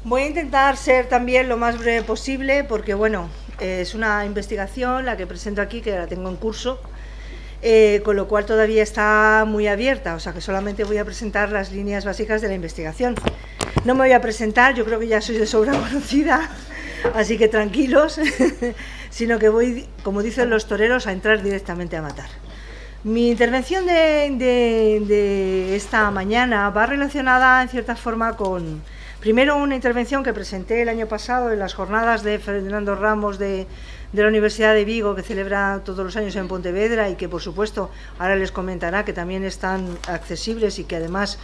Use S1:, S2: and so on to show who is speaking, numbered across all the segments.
S1: Voy a intentar ser también lo más breve posible porque, bueno, es una investigación la que presento aquí, que la tengo en curso, con lo cual todavía está muy abierta, o sea que solamente voy a presentar las líneas básicas de la investigación. No me voy a presentar, yo creo que ya soy de sobra conocida, así que tranquilos, sino que voy, como dicen los toreros, a entrar directamente a matar. Mi intervención de esta mañana va relacionada en cierta forma con, primero, una intervención que presenté el año pasado en las jornadas de Fernando Ramos de la Universidad de Vigo, que celebra todos los años en Pontevedra y que, por supuesto, ahora les comentará que también están accesibles y que además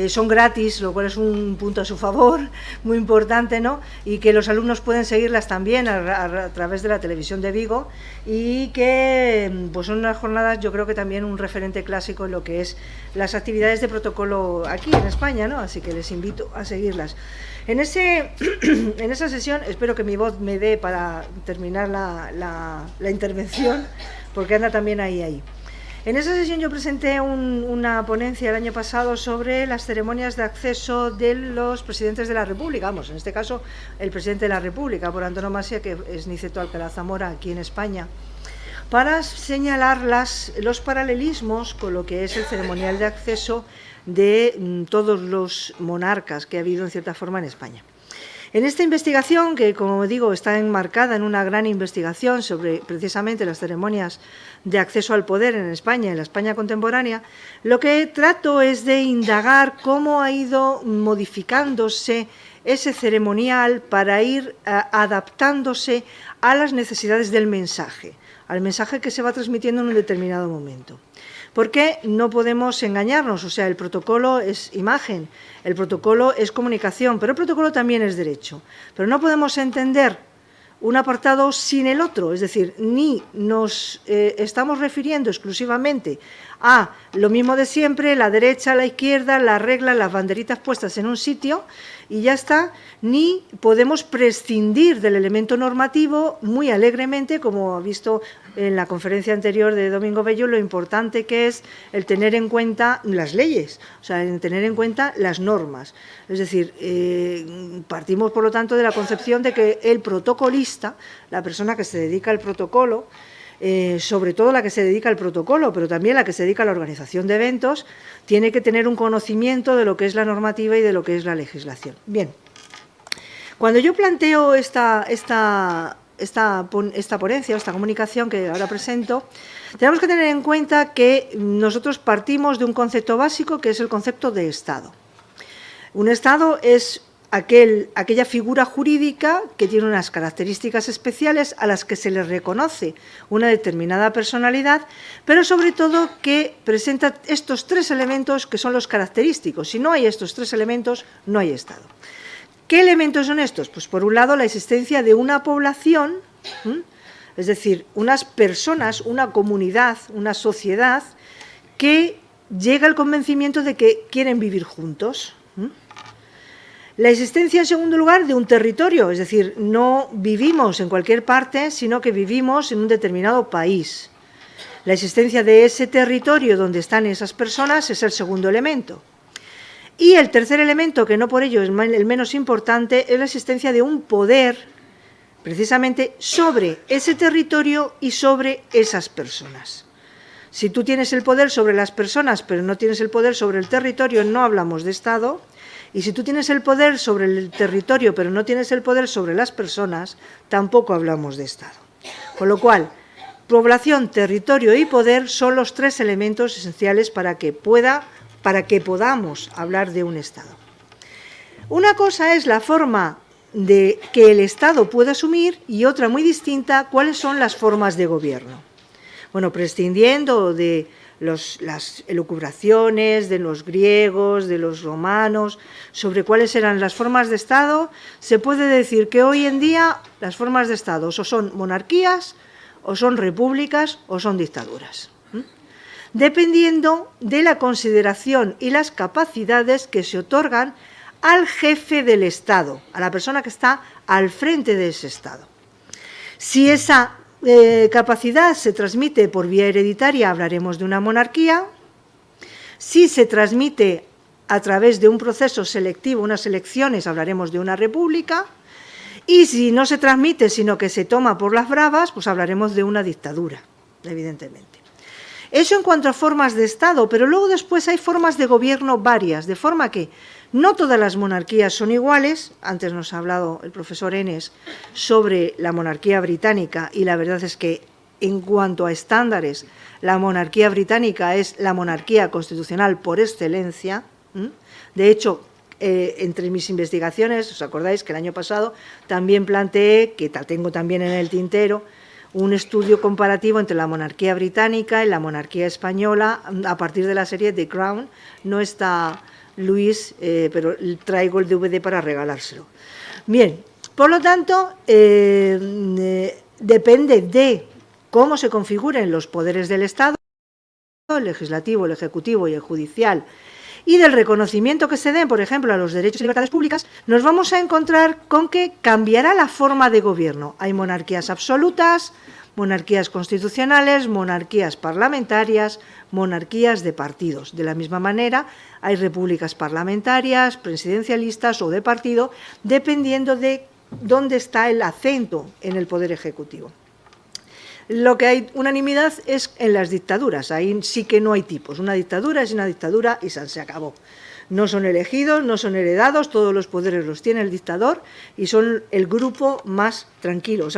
S1: son gratis, lo cual es un punto a su favor muy importante, ¿no? Y que los alumnos pueden seguirlas también a través de la televisión de Vigo y que pues son unas jornadas, yo creo que también un referente clásico en lo que es las actividades de protocolo aquí en España, ¿no? Así que les invito a seguirlas. En esa sesión, espero que mi voz me dé para terminar la intervención, porque anda también ahí. En esa sesión yo presenté una ponencia el año pasado sobre las ceremonias de acceso de los presidentes de la República, vamos, en este caso el presidente de la República, por antonomasia, que es Niceto Alcalá Zamora, aquí en España, para señalar los paralelismos con lo que es el ceremonial de acceso de todos los monarcas que ha habido en cierta forma en España. En esta investigación, que como digo está enmarcada en una gran investigación sobre precisamente las ceremonias de acceso al poder en España, en la España contemporánea, lo que trato es de indagar cómo ha ido modificándose ese ceremonial para ir adaptándose a las necesidades del mensaje, al mensaje que se va transmitiendo en un determinado momento. Porque no podemos engañarnos, o sea, el protocolo es imagen, el protocolo es comunicación, pero el protocolo también es derecho. Pero no podemos entender un apartado sin el otro, es decir, ni nos estamos refiriendo exclusivamente a lo mismo de siempre, la derecha, la izquierda, las reglas, las banderitas puestas en un sitio y ya está, ni podemos prescindir del elemento normativo muy alegremente, como ha visto en la conferencia anterior de Domingo Bello, lo importante que es el tener en cuenta las leyes, o sea, el tener en cuenta las normas. Es decir, partimos, por lo tanto, de la concepción de que el protocolista, la persona que se dedica al protocolo, sobre todo la que se dedica al protocolo, pero también la que se dedica a la organización de eventos, tiene que tener un conocimiento de lo que es la normativa y de lo que es la legislación. Bien, cuando yo planteo esta ponencia, esta comunicación que ahora presento, tenemos que tener en cuenta que nosotros partimos de un concepto básico que es el concepto de Estado. Un Estado es aquella figura jurídica que tiene unas características especiales a las que se le reconoce una determinada personalidad, pero sobre todo que presenta estos tres elementos que son los característicos. Si no hay estos tres elementos, no hay Estado. ¿Qué elementos son estos? Pues por un lado la existencia de una población, es decir, unas personas, una comunidad, una sociedad que llega al convencimiento de que quieren vivir juntos. La existencia, en segundo lugar, de un territorio, es decir, no vivimos en cualquier parte, sino que vivimos en un determinado país. La existencia de ese territorio donde están esas personas es el segundo elemento. Y el tercer elemento, que no por ello es el menos importante, es la existencia de un poder, precisamente, sobre ese territorio y sobre esas personas. Si tú tienes el poder sobre las personas, pero no tienes el poder sobre el territorio, no hablamos de Estado. Y si tú tienes el poder sobre el territorio, pero no tienes el poder sobre las personas, tampoco hablamos de Estado. Con lo cual, población, territorio y poder son los tres elementos esenciales para que podamos hablar de un Estado. Una cosa es la forma de que el Estado pueda asumir y otra muy distinta, cuáles son las formas de gobierno. Bueno, prescindiendo de las elucubraciones de los griegos, de los romanos, sobre cuáles eran las formas de Estado, se puede decir que hoy en día las formas de Estado o son monarquías, o son repúblicas, o son dictaduras, dependiendo de la consideración y las capacidades que se otorgan al jefe del Estado, a la persona que está al frente de ese Estado. Si esa capacidad se transmite por vía hereditaria, hablaremos de una monarquía. Si se transmite a través de un proceso selectivo, unas elecciones, hablaremos de una república, y si no se transmite, sino que se toma por las bravas, pues hablaremos de una dictadura, evidentemente. Eso en cuanto a formas de Estado, pero luego después hay formas de gobierno varias, de forma que no todas las monarquías son iguales. Antes nos ha hablado el profesor Enes sobre la monarquía británica, y la verdad es que en cuanto a estándares, la monarquía británica es la monarquía constitucional por excelencia. De hecho, entre mis investigaciones, ¿os acordáis que el año pasado también planteé, que tengo también en el tintero, un estudio comparativo entre la monarquía británica y la monarquía española a partir de la serie The Crown? No está Luis, pero traigo el DVD para regalárselo. Bien, por lo tanto, depende de cómo se configuren los poderes del Estado, el legislativo, el ejecutivo y el judicial, y del reconocimiento que se den, por ejemplo, a los derechos y libertades públicas, nos vamos a encontrar con que cambiará la forma de gobierno. Hay monarquías absolutas, monarquías constitucionales, monarquías parlamentarias, monarquías de partidos. De la misma manera, hay repúblicas parlamentarias, presidencialistas o de partido, dependiendo de dónde está el acento en el poder ejecutivo. Lo que hay unanimidad es en las dictaduras, ahí sí que no hay tipos. Una dictadura es una dictadura y se acabó. No son elegidos, no son heredados, todos los poderes los tiene el dictador y son el grupo más tranquilo,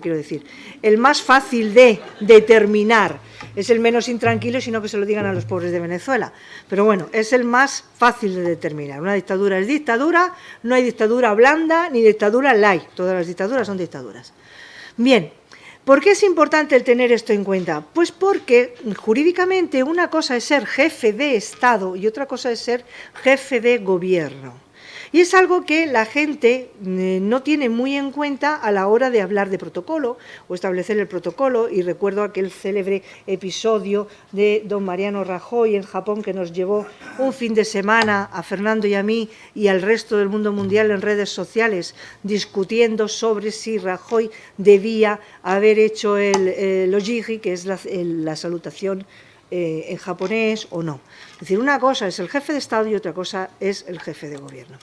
S1: quiero decir, el más fácil de determinar. Es el menos intranquilo, sino que se lo digan a los pobres de Venezuela. Pero bueno, es el más fácil de determinar. Una dictadura es dictadura, no hay dictadura blanda ni dictadura light. Todas las dictaduras son dictaduras. Bien. ¿Por qué es importante el tener esto en cuenta? Pues porque jurídicamente una cosa es ser jefe de Estado y otra cosa es ser jefe de gobierno. Y es algo que la gente no tiene muy en cuenta a la hora de hablar de protocolo o establecer el protocolo. Y recuerdo aquel célebre episodio de don Mariano Rajoy en Japón, que nos llevó un fin de semana a Fernando y a mí y al resto del mundo mundial en redes sociales discutiendo sobre si Rajoy debía haber hecho el ojigi, que es la salutación en japonés o no. Es decir, una cosa es el jefe de Estado y otra cosa es el jefe de gobierno.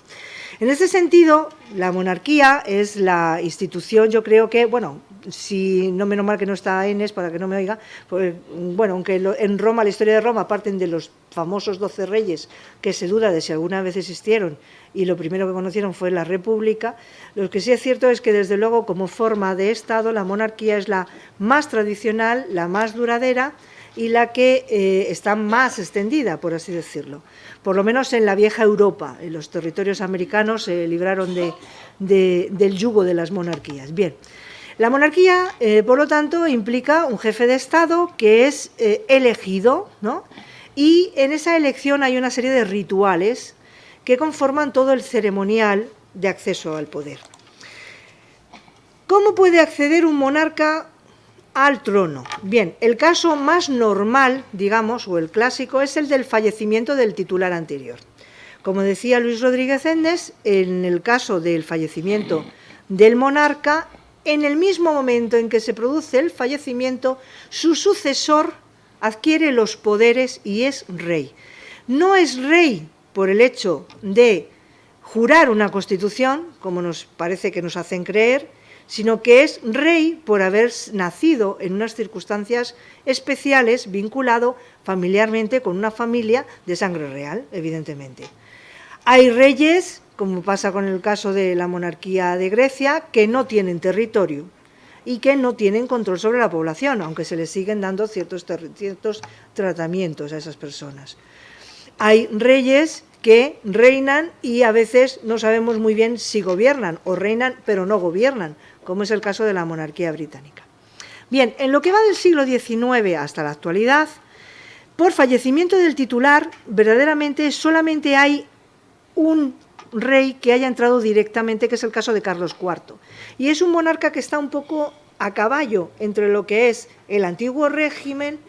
S1: En este sentido, la monarquía es la institución, yo creo que, bueno, si no, menos mal que no está Enes para que no me oiga, pues, bueno, aunque en Roma, la historia de Roma, parten de los famosos 12 reyes, que se duda de si alguna vez existieron, y lo primero que conocieron fue la república. Lo que sí es cierto es que, desde luego, como forma de Estado, la monarquía es la más tradicional, la más duradera, y la que está más extendida, por así decirlo. Por lo menos en la vieja Europa, en los territorios americanos se libraron del yugo de las monarquías. Bien, la monarquía, por lo tanto, implica un jefe de Estado que es elegido, ¿no? Y en esa elección hay una serie de rituales que conforman todo el ceremonial de acceso al poder. ¿Cómo puede acceder un monarca al trono? Bien, el caso más normal, digamos, o el clásico, es el del fallecimiento del titular anterior. Como decía Luis Rodríguez Endes, en el caso del fallecimiento del monarca, en el mismo momento en que se produce el fallecimiento, su sucesor adquiere los poderes y es rey. No es rey por el hecho de jurar una constitución, como nos parece que nos hacen creer, sino que es rey por haber nacido en unas circunstancias especiales, vinculado familiarmente con una familia de sangre real, evidentemente. Hay reyes, como pasa con el caso de la monarquía de Grecia, que no tienen territorio y que no tienen control sobre la población, aunque se les siguen dando ciertos tratamientos a esas personas. Hay reyes que reinan y a veces no sabemos muy bien si gobiernan, o reinan pero no gobiernan, como es el caso de la monarquía británica. Bien, en lo que va del siglo XIX hasta la actualidad, por fallecimiento del titular, verdaderamente solamente hay un rey que haya entrado directamente, que es el caso de Carlos IV. Y es un monarca que está un poco a caballo entre lo que es el antiguo régimen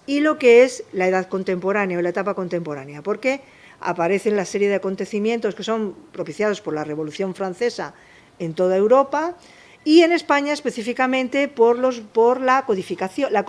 S1: y lo que es la edad contemporánea o la etapa contemporánea, porque aparecen la serie de acontecimientos que son propiciados por la Revolución Francesa en toda Europa y en España específicamente por la codificación, el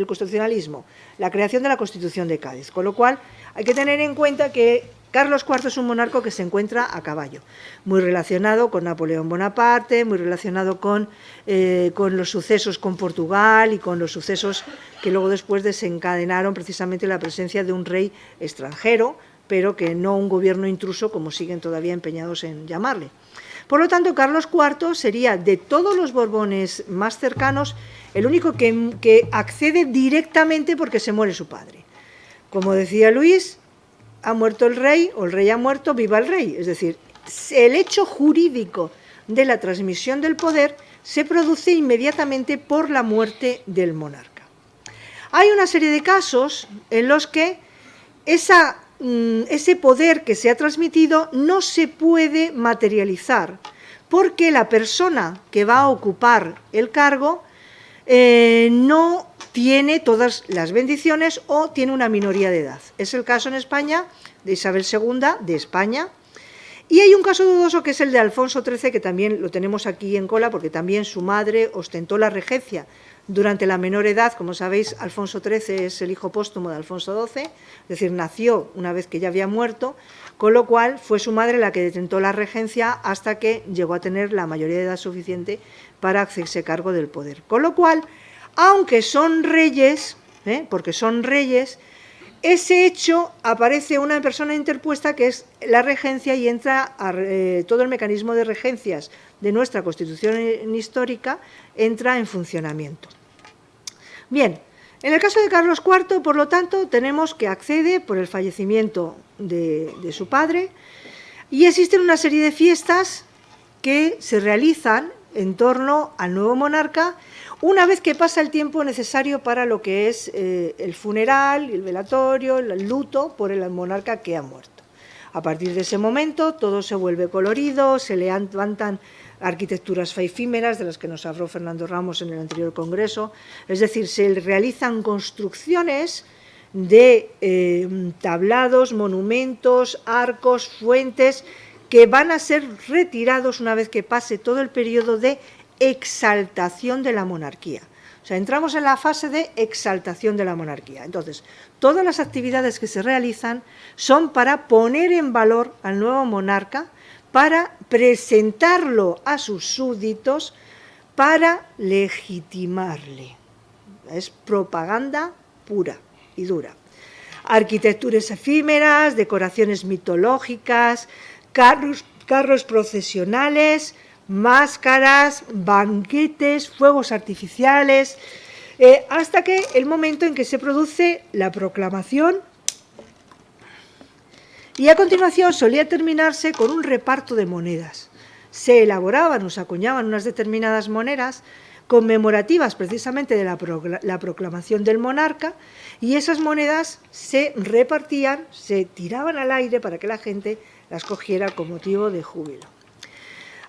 S1: constitucionalismo, la creación de la Constitución de Cádiz. Con lo cual hay que tener en cuenta que Carlos IV es un monarca que se encuentra a caballo, muy relacionado con Napoleón Bonaparte, muy relacionado con los sucesos con Portugal y con los sucesos que luego después desencadenaron precisamente la presencia de un rey extranjero, pero que no un gobierno intruso, como siguen todavía empeñados en llamarle. Por lo tanto, Carlos IV sería, de todos los Borbones más cercanos, el único que accede directamente porque se muere su padre. Como decía Luis, ha muerto el rey, o el rey ha muerto, viva el rey. Es decir, el hecho jurídico de la transmisión del poder se produce inmediatamente por la muerte del monarca. Hay una serie de casos en los que ese poder que se ha transmitido no se puede materializar, porque la persona que va a ocupar el cargo no tiene todas las bendiciones o tiene una minoría de edad. Es el caso en España de Isabel II de España, y hay un caso dudoso que es el de Alfonso XIII, que también lo tenemos aquí en cola, porque también su madre ostentó la regencia durante la menor edad. Como sabéis, Alfonso XIII es el hijo póstumo de Alfonso XII, es decir, nació una vez que ya había muerto, con lo cual fue su madre la que detentó la regencia hasta que llegó a tener la mayoría de edad suficiente para hacerse cargo del poder. Con lo cual, aunque son reyes, porque son reyes, ese hecho aparece una persona interpuesta que es la regencia y entra todo el mecanismo de regencias de nuestra Constitución histórica entra en funcionamiento. Bien, en el caso de Carlos IV, por lo tanto, tenemos que accede por el fallecimiento de su padre y existen una serie de fiestas que se realizan en torno al nuevo monarca una vez que pasa el tiempo necesario para lo que es el funeral, el velatorio, el luto por el monarca que ha muerto. A partir de ese momento todo se vuelve colorido, se levantan arquitecturas efímeras de las que nos habló Fernando Ramos en el anterior congreso, es decir, se realizan construcciones de tablados, monumentos, arcos, fuentes, que van a ser retirados una vez que pase todo el periodo de exaltación de la monarquía. O sea, entramos en la fase de exaltación de la monarquía. Entonces, todas las actividades que se realizan son para poner en valor al nuevo monarca, para presentarlo a sus súbditos, para legitimarle. Es propaganda pura y dura. Arquitecturas efímeras, decoraciones mitológicas, carros procesionales, máscaras, banquetes, fuegos artificiales, hasta que el momento en que se produce la proclamación, y a continuación solía terminarse con un reparto de monedas. Se elaboraban o se acuñaban unas determinadas monedas conmemorativas precisamente de la proclamación del monarca, y esas monedas se repartían, se tiraban al aire para que la gente las cogiera con motivo de júbilo.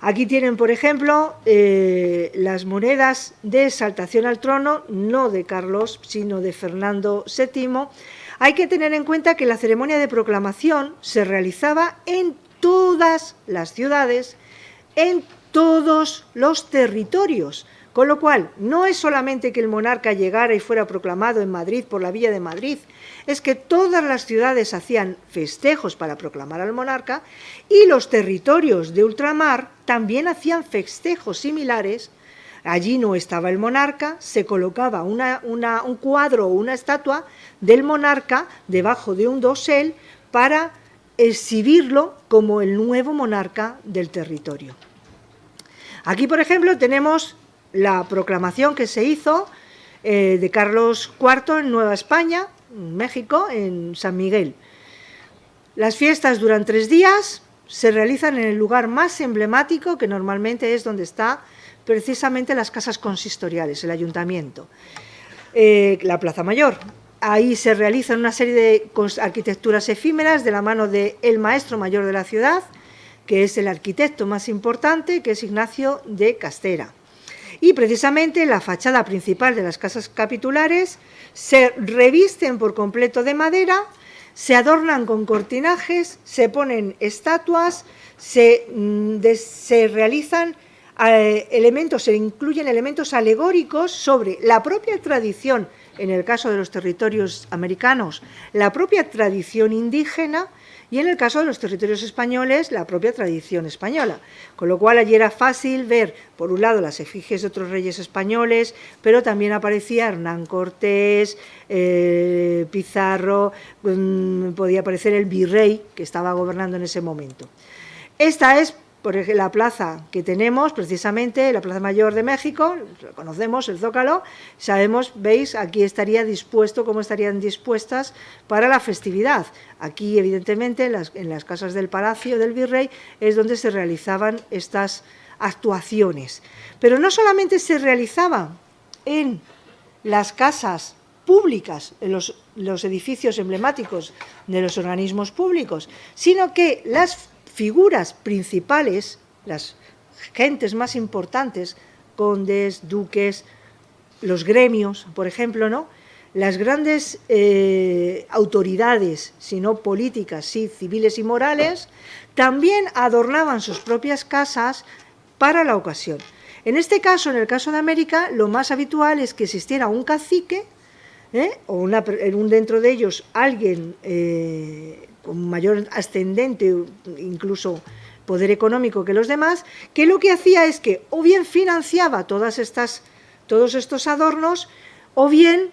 S1: Aquí tienen, por ejemplo, las monedas de exaltación al trono, no de Carlos, sino de Fernando VII. Hay que tener en cuenta que la ceremonia de proclamación se realizaba en todas las ciudades, en todos los territorios, con lo cual no es solamente que el monarca llegara y fuera proclamado en Madrid por la Villa de Madrid, es que todas las ciudades hacían festejos para proclamar al monarca y los territorios de ultramar también hacían festejos similares. Allí no estaba el monarca, se colocaba un cuadro o una estatua del monarca debajo de un dosel para exhibirlo como el nuevo monarca del territorio. Aquí, por ejemplo, tenemos la proclamación que se hizo de Carlos IV en Nueva España, en México, en San Miguel. Las fiestas duran 3 días, se realizan en el lugar más emblemático, que normalmente es donde está precisamente las casas consistoriales, el ayuntamiento, la Plaza Mayor. Ahí se realizan una serie de arquitecturas efímeras de la mano del maestro mayor de la ciudad, que es el arquitecto más importante, que es Ignacio de Castera. Y precisamente la fachada principal de las casas capitulares se revisten por completo de madera, se adornan con cortinajes, se ponen estatuas, se realizan se incluyen elementos alegóricos sobre la propia tradición, en el caso de los territorios americanos, la propia tradición indígena, y en el caso de los territorios españoles, la propia tradición española. Con lo cual, allí era fácil ver, por un lado, las efigies de otros reyes españoles, pero también aparecía Hernán Cortés, Pizarro, podía aparecer el virrey que estaba gobernando en ese momento. Esta es por ejemplo, la plaza que tenemos, precisamente, la Plaza Mayor de México, conocemos el Zócalo, sabemos, veis, aquí estaría dispuesto, cómo estarían dispuestas para la festividad. Aquí, evidentemente, en las casas del Palacio del Virrey es donde se realizaban estas actuaciones. Pero no solamente se realizaba en las casas públicas, en los edificios emblemáticos de los organismos públicos, sino que las figuras principales, las gentes más importantes, condes, duques, los gremios, por ejemplo, ¿no? Las grandes autoridades, si no políticas, sí civiles y morales, también adornaban sus propias casas para la ocasión. En este caso, en el caso de América, lo más habitual es que existiera un cacique, o dentro de ellos alguien con mayor ascendente, incluso poder económico que los demás, que lo que hacía es que o bien financiaba todos estos adornos, o bien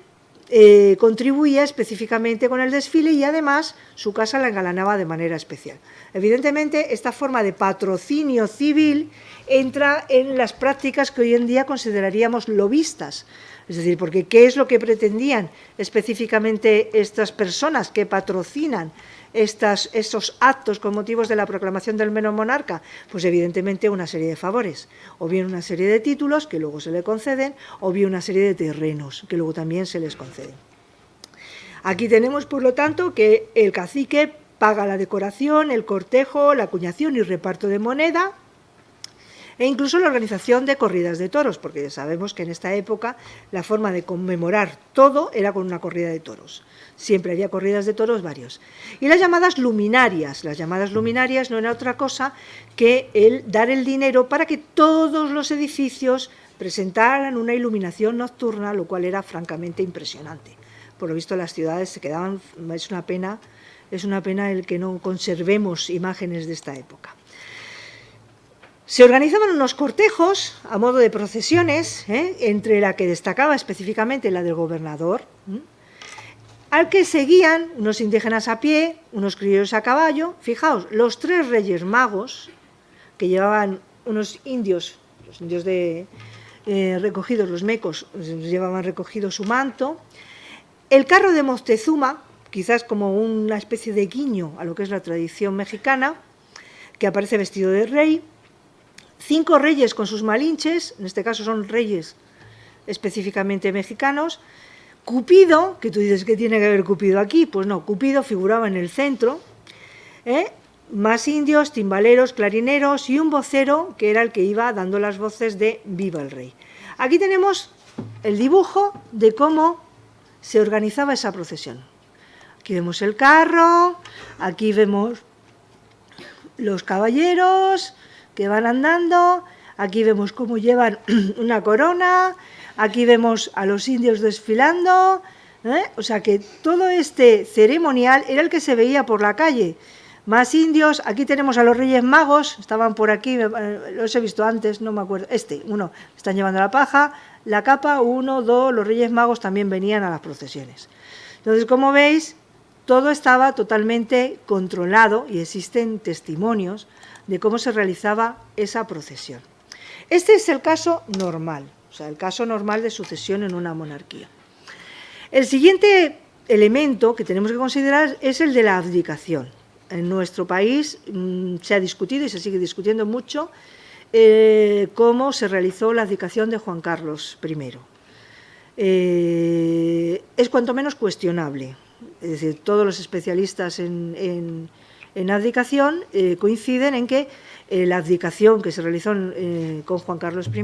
S1: contribuía específicamente con el desfile y además su casa la engalanaba de manera especial. Evidentemente, esta forma de patrocinio civil entra en las prácticas que hoy en día consideraríamos lobistas. Es decir, porque ¿qué es lo que pretendían específicamente estas personas que patrocinan estos actos con motivos de la proclamación del nuevo monarca? Pues evidentemente una serie de favores, o bien una serie de títulos que luego se le conceden, o bien una serie de terrenos que luego también se les conceden. Aquí tenemos, por lo tanto, que el cacique paga la decoración, el cortejo, la acuñación y reparto de moneda, e incluso la organización de corridas de toros, porque ya sabemos que en esta época la forma de conmemorar todo era con una corrida de toros. Siempre había corridas de toros varios. Y las llamadas luminarias no era otra cosa que dar el dinero para que todos los edificios presentaran una iluminación nocturna, lo cual era francamente impresionante. Por lo visto las ciudades se quedaban, es una pena el que no conservemos imágenes de esta época. Se organizaban unos cortejos a modo de procesiones, entre la que destacaba específicamente la del gobernador, al que seguían unos indígenas a pie, unos criollos a caballo. Fijaos, los tres reyes magos, que llevaban unos indios, los indios recogidos, los mecos, llevaban recogido su manto, el carro de Moctezuma, quizás como una especie de guiño a lo que es la tradición mexicana, que aparece vestido de rey, 5 reyes con sus malinches, en este caso son reyes específicamente mexicanos, Cupido, que tú dices que tiene que haber Cupido aquí, pues no, Cupido figuraba en el centro, más indios, timbaleros, clarineros y un vocero que era el que iba dando las voces de Viva el Rey. Aquí tenemos el dibujo de cómo se organizaba esa procesión. Aquí vemos el carro, aquí vemos los caballeros que van andando, aquí vemos cómo llevan una corona, aquí vemos a los indios desfilando, o sea que todo este ceremonial era el que se veía por la calle. Más indios, aquí tenemos a los Reyes Magos, estaban por aquí, los he visto antes, no me acuerdo, uno, están llevando la paja, la capa, 1, 2, los Reyes Magos también venían a las procesiones. Entonces, como veis, todo estaba totalmente controlado y existen testimonios de cómo se realizaba esa procesión. Este es el caso normal, o sea, el caso normal de sucesión en una monarquía. El siguiente elemento que tenemos que considerar es el de la abdicación. En nuestro país se ha discutido y se sigue discutiendo mucho cómo se realizó la abdicación de Juan Carlos I. Es cuanto menos cuestionable. Es decir, todos los especialistas en abdicación coinciden en que la abdicación que se realizó con Juan Carlos I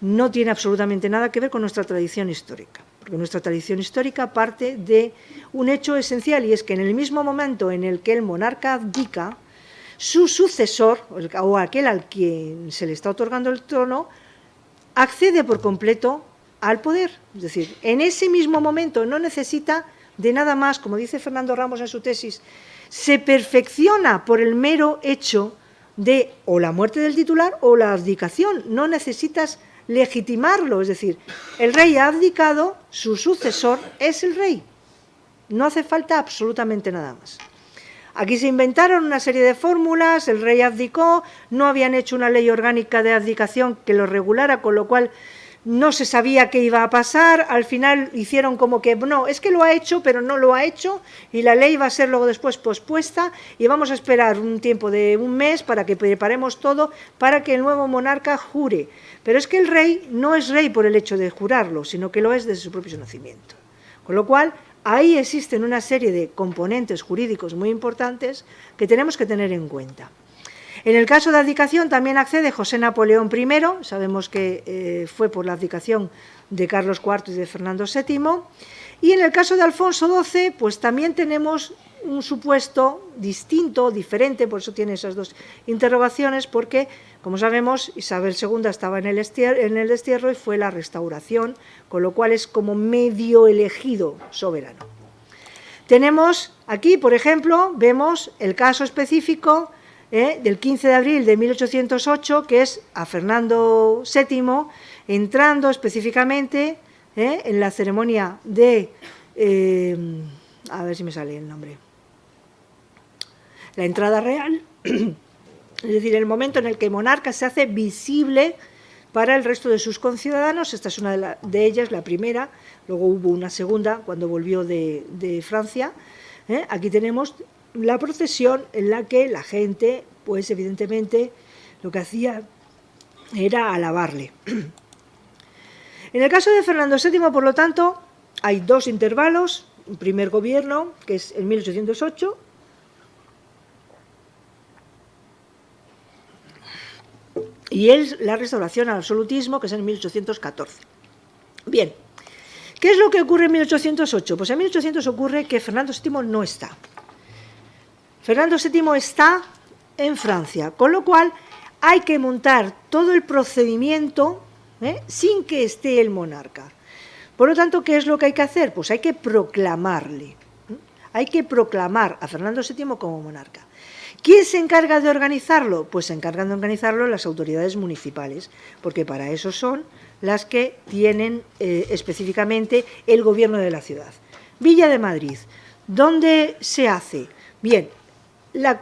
S1: no tiene absolutamente nada que ver con nuestra tradición histórica, porque nuestra tradición histórica parte de un hecho esencial, y es que en el mismo momento en el que el monarca abdica, su sucesor, o aquel al quien se le está otorgando el trono, accede por completo al poder. Es decir, en ese mismo momento no necesita de nada más, como dice Fernando Ramos en su tesis, se perfecciona por el mero hecho de o la muerte del titular o la abdicación. No necesitas legitimarlo, es decir, el rey ha abdicado, su sucesor es el rey. No hace falta absolutamente nada más. Aquí se inventaron una serie de fórmulas, el rey abdicó, no habían hecho una ley orgánica de abdicación que lo regulara, con lo cual no se sabía qué iba a pasar. Al final hicieron como que, no, es que lo ha hecho, pero no lo ha hecho, y la ley va a ser luego después pospuesta, y vamos a esperar un tiempo de un mes para que preparemos todo para que el nuevo monarca jure. Pero es que el rey no es rey por el hecho de jurarlo, sino que lo es desde su propio nacimiento. Con lo cual, ahí existen una serie de componentes jurídicos muy importantes que tenemos que tener en cuenta. En el caso de abdicación también accede José Napoleón I, sabemos que fue por la abdicación de Carlos IV y de Fernando VII, y en el caso de Alfonso XII, pues también tenemos un supuesto distinto, diferente, por eso tiene esas dos interrogaciones, porque, como sabemos, Isabel II estaba en el destierro y fue la restauración, con lo cual es como medio elegido soberano. Tenemos aquí, por ejemplo, vemos el caso específico del 15 de abril de 1808, que es a Fernando VII entrando específicamente en la ceremonia de, a ver si me sale el nombre, la entrada real, es decir, el momento en el que el monarca se hace visible para el resto de sus conciudadanos. Esta es una de ellas, la primera, luego hubo una segunda cuando volvió de Francia. Aquí tenemos la procesión en la que la gente, pues evidentemente, lo que hacía era alabarle. En el caso de Fernando VII, por lo tanto, hay dos intervalos. Un primer gobierno, que es en 1808, y es la restauración al absolutismo, que es en 1814. Bien, ¿qué es lo que ocurre en 1808? Pues en 1800 ocurre que Fernando VII no está. Fernando VII está en Francia, con lo cual hay que montar todo el procedimiento sin que esté el monarca. Por lo tanto, ¿qué es lo que hay que hacer? Pues hay que proclamarle. Hay que proclamar a Fernando VII como monarca. ¿Quién se encarga de organizarlo? Pues se encargan de organizarlo las autoridades municipales, porque para eso son las que tienen específicamente el gobierno de la ciudad. Villa de Madrid, ¿dónde se hace? Bien,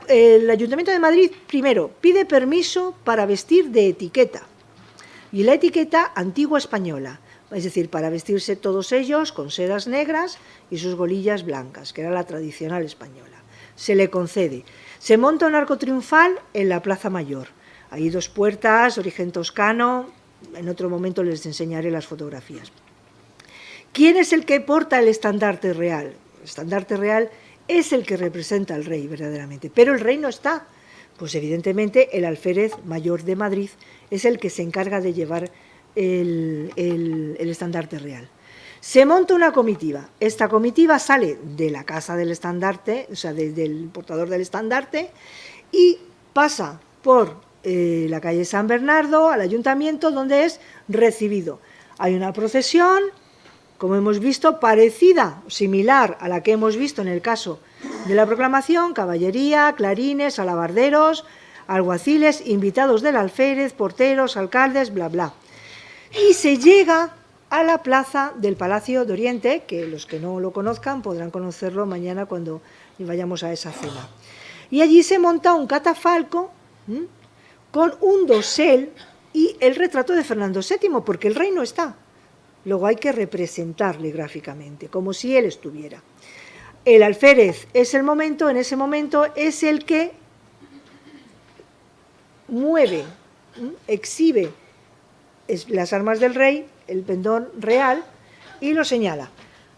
S1: el Ayuntamiento de Madrid, primero, pide permiso para vestir de etiqueta, y la etiqueta antigua española, es decir, para vestirse todos ellos con sedas negras y sus golillas blancas, que era la tradicional española. Se le concede. Se monta un arco triunfal en la Plaza Mayor. Hay dos puertas, origen toscano, en otro momento les enseñaré las fotografías. ¿Quién es el que porta el estandarte real? El estandarte real es el que representa al rey verdaderamente, pero el rey no está. Pues evidentemente el alférez mayor de Madrid es el que se encarga de llevar el estandarte real. Se monta una comitiva. Esta comitiva sale de la casa del estandarte, o sea, del portador del estandarte, y pasa por la calle San Bernardo al ayuntamiento, donde es recibido. Hay una procesión, como hemos visto, parecida, similar a la que hemos visto en el caso de la proclamación: caballería, clarines, alabarderos, alguaciles, invitados del alférez, porteros, alcaldes, bla, bla. Y se llega a la plaza del Palacio de Oriente, que los que no lo conozcan podrán conocerlo mañana cuando vayamos a esa cena. Y allí se monta un catafalco con un dosel y el retrato de Fernando VII, porque el rey no está. Luego hay que representarle gráficamente, como si él estuviera. El alférez es el momento, en ese momento es el que mueve, exhibe las armas del rey, el pendón real, y lo señala.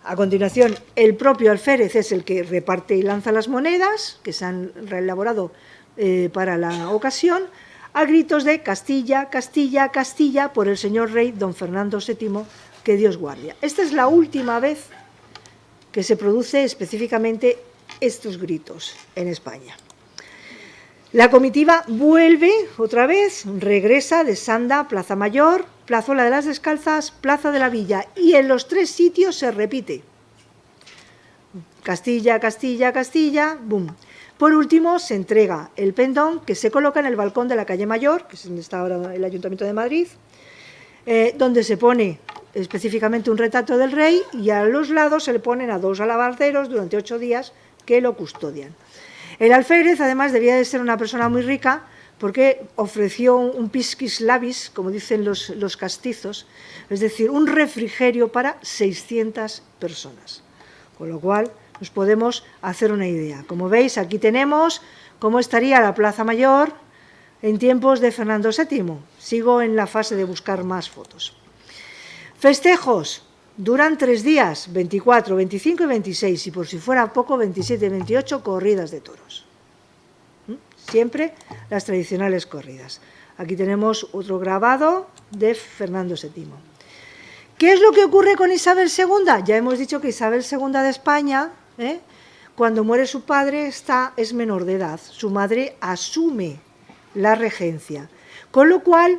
S1: A continuación, el propio alférez es el que reparte y lanza las monedas que se han reelaborado para la ocasión, a gritos de Castilla, Castilla, Castilla, por el señor rey don Fernando VII, que Dios guarde. Esta es la última vez que se produce específicamente estos gritos en España. La comitiva vuelve otra vez, regresa de Sanda, Plaza Mayor, Plazuela de las Descalzas, Plaza de la Villa, y en los 3 sitios se repite. Castilla, Castilla, Castilla, ¡bum! Por último, se entrega el pendón que se coloca en el balcón de la calle Mayor, que es donde está ahora el Ayuntamiento de Madrid, donde se pone específicamente un retrato del rey y a los lados se le ponen a 2 alabarderos durante 8 días que lo custodian. El alférez, además, debía de ser una persona muy rica porque ofreció un piscis labis, como dicen los castizos, es decir, un refrigerio para 600 personas. Con lo cual, nos podemos hacer una idea. Como veis, aquí tenemos cómo estaría la Plaza Mayor en tiempos de Fernando VII. Sigo en la fase de buscar más fotos. Festejos. Duran 3 días, 24, 25 y 26, y por si fuera poco, 27 y 28, corridas de toros. Siempre las tradicionales corridas. Aquí tenemos otro grabado de Fernando VII. ¿Qué es lo que ocurre con Isabel II? Ya hemos dicho que Isabel II de España, cuando muere su padre, es menor de edad. Su madre asume la regencia, con lo cual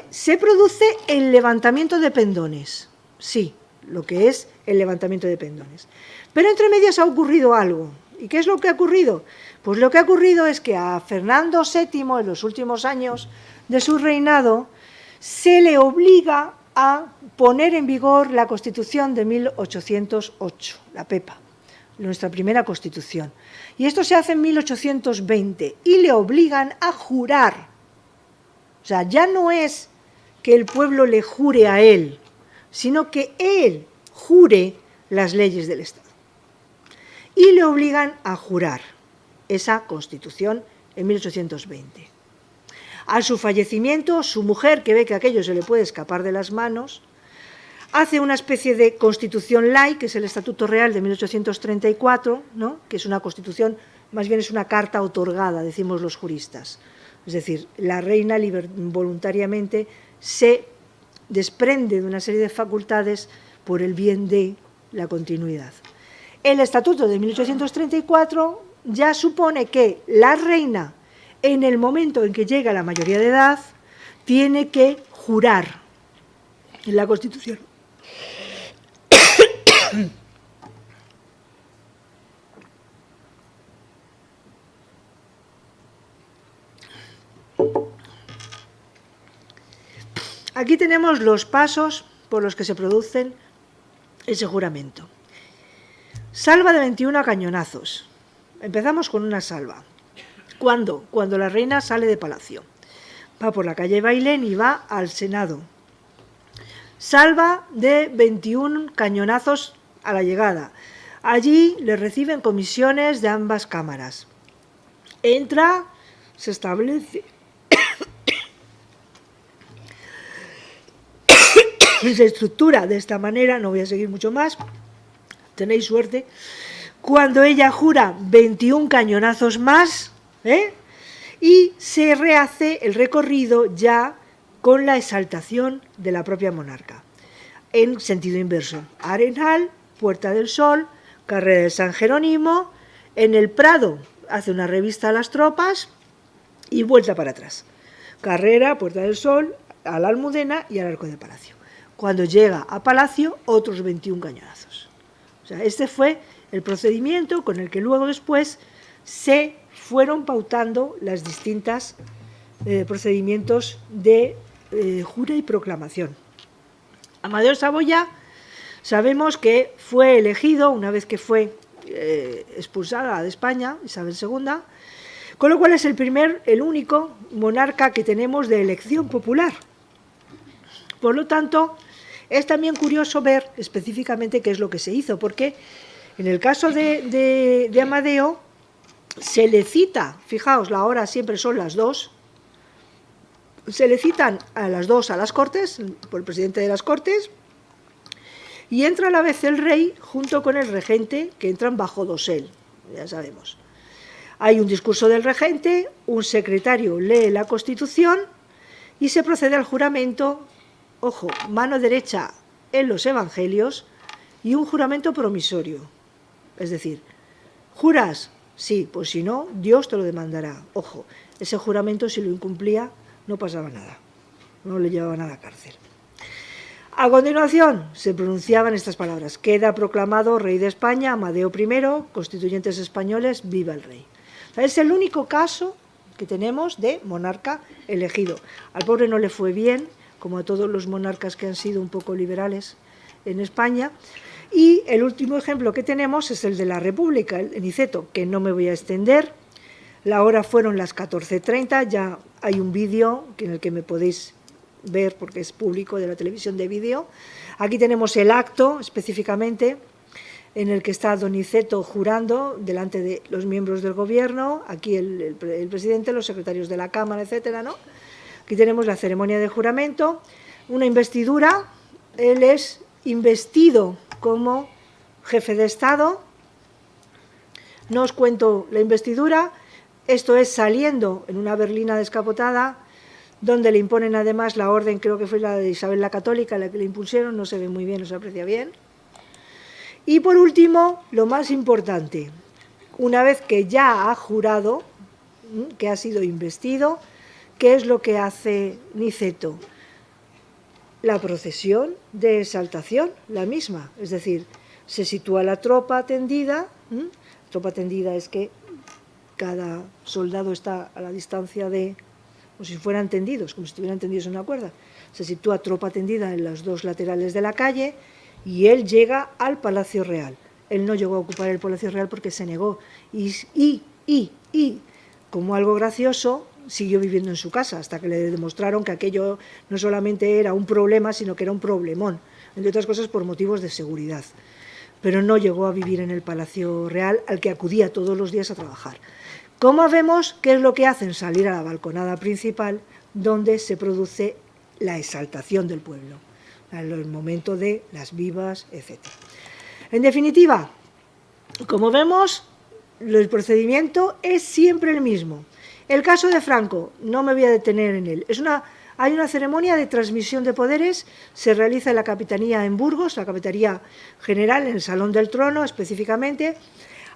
S1: se produce el levantamiento de pendones. Sí, lo que es el levantamiento de pendones. Pero entre medias ha ocurrido algo. ¿Y qué es lo que ha ocurrido? Pues lo que ha ocurrido es que a Fernando VII, en los últimos años de su reinado, se le obliga a poner en vigor la Constitución de 1808, la PEPA, nuestra primera Constitución. Y esto se hace en 1820 y le obligan a jurar. O sea, ya no es que el pueblo le jure a él, sino que él jure las leyes del Estado. Y le obligan a jurar esa Constitución en 1820. A su fallecimiento, su mujer, que ve que aquello se le puede escapar de las manos, hace una especie de Constitución Light, que es el Estatuto Real de 1834, ¿no? Que es una Constitución, más bien es una carta otorgada, decimos los juristas. Es decir, la reina voluntariamente se desprende de una serie de facultades por el bien de la continuidad. El Estatuto de 1834 ya supone que la reina, en el momento en que llega a la mayoría de edad, tiene que jurar en la Constitución. Aquí tenemos los pasos por los que se produce ese juramento. Salva de 21 cañonazos. Empezamos con una salva. ¿Cuándo? Cuando la reina sale de palacio. Va por la calle Bailén y va al Senado. Salva de 21 cañonazos a la llegada. Allí le reciben comisiones de ambas cámaras. Entra, se establece... se estructura de esta manera, no voy a seguir mucho más, tenéis suerte, cuando ella jura 21 cañonazos más, y se rehace el recorrido ya con la exaltación de la propia monarca, en sentido inverso. Arenal, Puerta del Sol, Carrera de San Jerónimo, en el Prado hace una revista a las tropas y vuelta para atrás. Carrera, Puerta del Sol, a la Almudena y al Arco de Palacio. Cuando llega a Palacio, otros 21 cañonazos. O sea, este fue el procedimiento con el que luego después se fueron pautando las distintas procedimientos de jura y proclamación. Amadeo Saboya, sabemos que fue elegido una vez que fue expulsada de España, Isabel II, con lo cual es el único monarca que tenemos de elección popular. Por lo tanto, es también curioso ver específicamente qué es lo que se hizo, porque en el caso de Amadeo se le cita, fijaos, la hora siempre son las 2, se le citan a las 2 a las Cortes, por el presidente de las Cortes, y entra a la vez el rey junto con el regente, que entran bajo dosel, ya sabemos. Hay un discurso del regente, un secretario lee la Constitución y se procede al juramento. Ojo, mano derecha en los evangelios y un juramento promisorio. Es decir, juras Sí, pues si no, Dios te lo demandará. Ojo, ese juramento, si lo incumplía, no pasaba nada, no le llevaban a la cárcel. A continuación, se pronunciaban estas palabras: queda proclamado rey de España, Amadeo I, constituyentes españoles, viva el rey. Es el único caso que tenemos de monarca elegido. Al pobre no le fue bien, como a todos los monarcas que han sido un poco liberales en España. Y el último ejemplo que tenemos es el de la República, el Niceto, que no me voy a extender. La hora fueron las 14:30, ya hay un vídeo en el que me podéis ver porque es público, de la televisión de vídeo. Aquí tenemos el acto específicamente en el que está don Niceto jurando delante de los miembros del gobierno, aquí el presidente, los secretarios de la Cámara, etcétera, ¿no? Aquí tenemos la ceremonia de juramento, una investidura. Él es investido como jefe de Estado. No os cuento la investidura, esto es saliendo en una berlina descapotada, donde le imponen además la orden, creo que fue la de Isabel la Católica, la que le impusieron, no se ve muy bien, no se aprecia bien. Y por último, lo más importante, una vez que ya ha jurado, que ha sido investido, ¿qué es lo que hace Niceto? La procesión de exaltación, la misma, es decir, se sitúa la tropa tendida. Tropa tendida es que cada soldado está a la distancia de, como si fueran tendidos, como si estuvieran tendidos en una cuerda. Se sitúa tropa tendida en las dos laterales de la calle y él llega al Palacio Real. Él no llegó a ocupar el Palacio Real porque se negó y como algo gracioso, siguió viviendo en su casa hasta que le demostraron que aquello no solamente era un problema, sino que era un problemón, entre otras cosas por motivos de seguridad. Pero no llegó a vivir en el Palacio Real, al que acudía todos los días a trabajar. Como vemos, ¿qué es lo que hacen? Salir a la balconada principal, donde se produce la exaltación del pueblo, en el momento de las vivas, etc. En definitiva, como vemos, el procedimiento es siempre el mismo. El caso de Franco, no me voy a detener en él. Hay una ceremonia de transmisión de poderes, se realiza en la Capitanía en Burgos, la Capitanía General, en el Salón del Trono específicamente.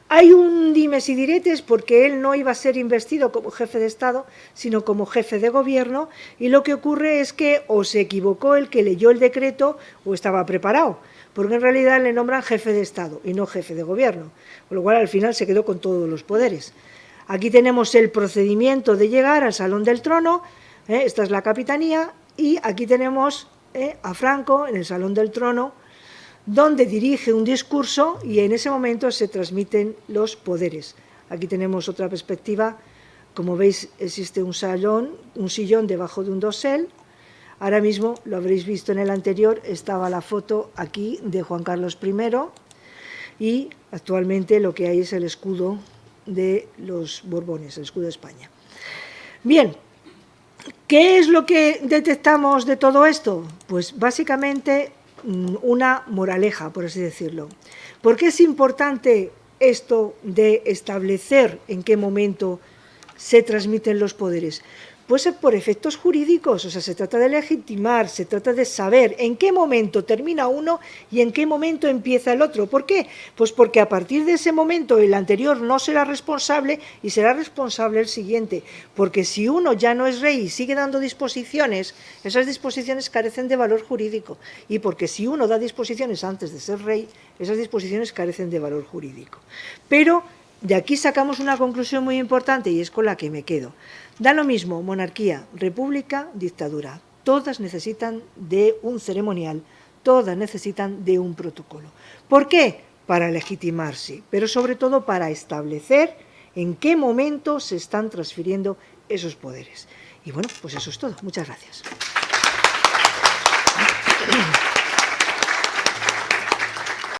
S1: Hay un dimes y diretes porque él no iba a ser investido como jefe de Estado, sino como jefe de gobierno, y lo que ocurre es que o se equivocó el que leyó el decreto o estaba preparado, porque en realidad le nombran jefe de Estado y no jefe de gobierno, con lo cual al final se quedó con todos los poderes. Aquí tenemos el procedimiento de llegar al Salón del Trono, esta es la Capitanía, y aquí tenemos a Franco en el Salón del Trono, donde dirige un discurso y en ese momento se transmiten los poderes. Aquí tenemos otra perspectiva. Como veis, existe un sillón debajo de un dosel. Ahora mismo, lo habréis visto en el anterior, estaba la foto aquí de Juan Carlos I y actualmente lo que hay es el escudo de los Borbones, el escudo de España. Bien, ¿qué es lo que detectamos de todo esto? Pues básicamente una moraleja, por así decirlo. ¿Por qué es importante esto de establecer en qué momento se transmiten los poderes? Pues por efectos jurídicos, o sea, se trata de legitimar, se trata de saber en qué momento termina uno y en qué momento empieza el otro. ¿Por qué? Pues porque a partir de ese momento el anterior no será responsable y será responsable el siguiente. Porque si uno ya no es rey y sigue dando disposiciones, esas disposiciones carecen de valor jurídico. Y porque si uno da disposiciones antes de ser rey, esas disposiciones carecen de valor jurídico. Pero de aquí sacamos una conclusión muy importante y es con la que me quedo. Da lo mismo monarquía, república, dictadura. Todas necesitan de un ceremonial, todas necesitan de un protocolo. ¿Por qué? Para legitimarse, pero sobre todo para establecer en qué momento se están transfiriendo esos poderes. Y bueno, pues eso es todo. Muchas gracias.